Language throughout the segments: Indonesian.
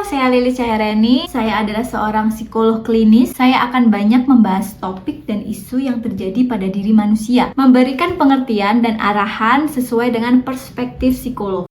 saya Lilis Cahyareni. Saya adalah seorang psikolog klinis. Saya akan banyak membahas topik dan isu yang terjadi pada diri manusia, memberikan pengertian dan arahan sesuai dengan perspektif psikolog.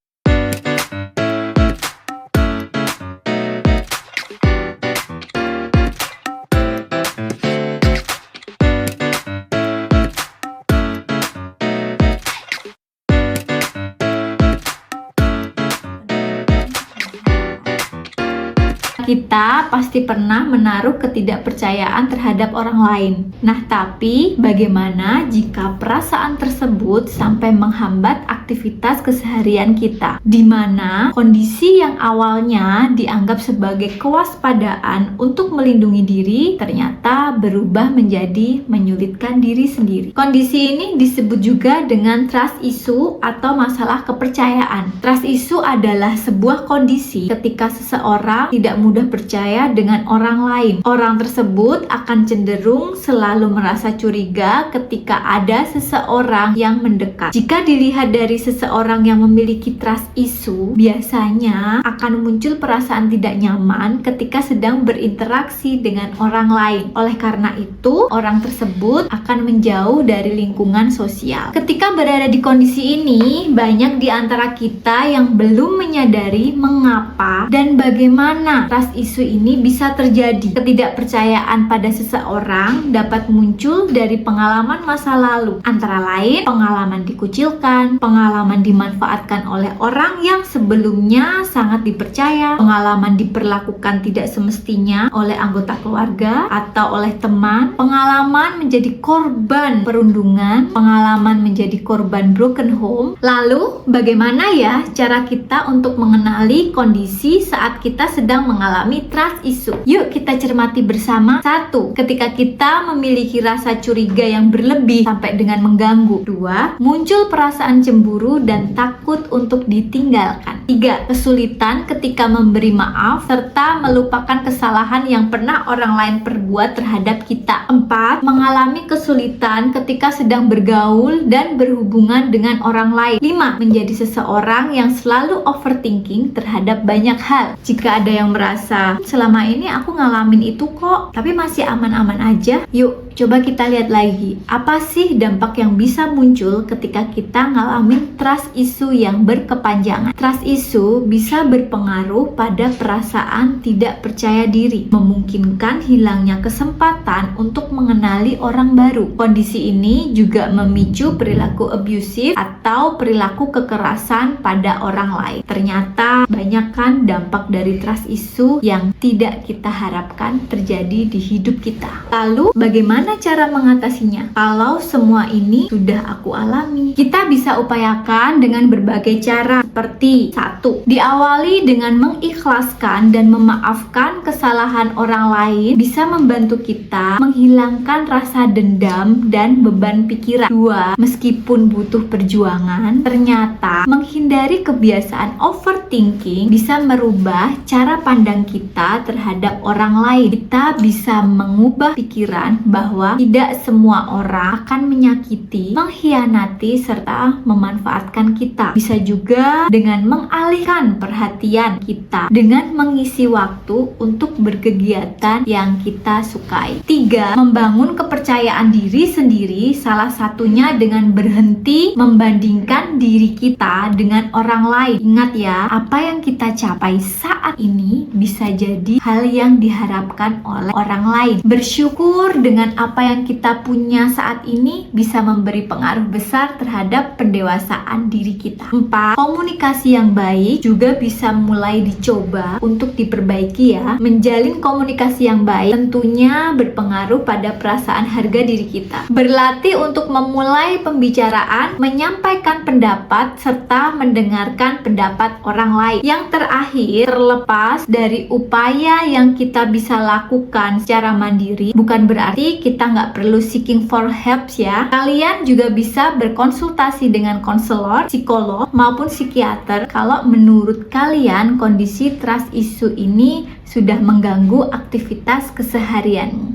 Kita pasti pernah menaruh ketidakpercayaan terhadap orang lain. Nah, tapi bagaimana jika perasaan tersebut sampai menghambat aktivitas keseharian kita? Di mana kondisi yang awalnya dianggap sebagai kewaspadaan untuk melindungi diri, ternyata berubah menjadi menyulitkan diri sendiri. Kondisi ini disebut juga dengan trust issue atau masalah kepercayaan. Trust issue adalah sebuah kondisi ketika seseorang tidak mudah percaya dengan orang lain. Orang tersebut akan cenderung selalu merasa curiga ketika ada seseorang yang mendekat. Jika dilihat dari seseorang yang memiliki trust issue, biasanya akan muncul perasaan tidak nyaman ketika sedang berinteraksi dengan orang lain. Oleh karena itu, orang tersebut akan menjauh dari lingkungan sosial. Ketika berada di kondisi ini, banyak di antara kita yang belum menyadari mengapa dan bagaimana trust isu ini bisa terjadi. Ketidakpercayaan pada seseorang dapat muncul dari pengalaman masa lalu, antara lain pengalaman dikucilkan, pengalaman dimanfaatkan oleh orang yang sebelumnya sangat dipercaya, pengalaman diperlakukan tidak semestinya oleh anggota keluarga atau oleh teman, pengalaman menjadi korban perundungan, pengalaman menjadi korban broken home. Lalu bagaimana ya cara kita untuk mengenali kondisi saat kita sedang mengalami trust issue? Yuk kita cermati bersama. 1. Ketika kita memiliki rasa curiga yang berlebih sampai dengan mengganggu. 2. Muncul perasaan cemburu dan takut untuk ditinggalkan. 3. Kesulitan ketika memberi maaf serta melupakan kesalahan yang pernah orang lain perbuat terhadap kita. 4. Mengalami kesulitan ketika sedang bergaul dan berhubungan dengan orang lain. 5. Menjadi seseorang yang selalu overthinking terhadap banyak hal. Jika ada yang merasa selama ini aku ngalamin itu kok, tapi masih aman-aman aja. Yuk, coba kita lihat lagi. Apa sih dampak yang bisa muncul ketika kita ngalamin trust issue yang berkepanjangan? Trust issue bisa berpengaruh pada perasaan tidak percaya diri, memungkinkan hilangnya kesempatan untuk mengenali orang baru. Kondisi ini juga memicu perilaku abusive atau perilaku kekerasan pada orang lain. Ternyata banyak kan dampak dari trust issue yang tidak kita harapkan terjadi di hidup kita. Lalu bagaimana cara mengatasinya? Kalau semua ini sudah aku alami, kita bisa upayakan dengan berbagai cara, seperti 1. Diawali dengan mengikhlaskan dan memaafkan kesalahan orang lain bisa membantu kita menghilangkan rasa dendam dan beban pikiran. 2. Meskipun butuh perjuangan, ternyata menghindari kebiasaan overthinking bisa merubah cara pandang kita terhadap orang lain. Kita bisa mengubah pikiran bahwa tidak semua orang akan menyakiti, mengkhianati, serta memanfaatkan kita. Bisa juga dengan mengalihkan perhatian kita dengan mengisi waktu untuk berkegiatan yang kita sukai. 3. Membangun kepercayaan diri sendiri, salah satunya dengan berhenti membandingkan diri kita dengan orang lain. Ingat ya, apa yang kita capai saat ini bisa jadi hal yang diharapkan oleh orang lain. Bersyukur dengan apa yang kita punya saat ini bisa memberi pengaruh besar terhadap pendewasaan diri kita. 4. Komunikasi yang baik juga bisa mulai dicoba untuk diperbaiki ya. Menjalin komunikasi yang baik tentunya berpengaruh pada perasaan harga diri kita. Berlatih untuk memulai pembicaraan, menyampaikan pendapat, serta mendengarkan pendapat orang lain. Yang terakhir, terlepas dari upaya yang kita bisa lakukan secara mandiri, bukan berarti kita nggak perlu seeking for help ya. Kalian juga bisa berkonsultasi dengan konselor, psikolog, maupun psikiater kalau menurut kalian kondisi trust issue ini sudah mengganggu aktivitas keseharianmu.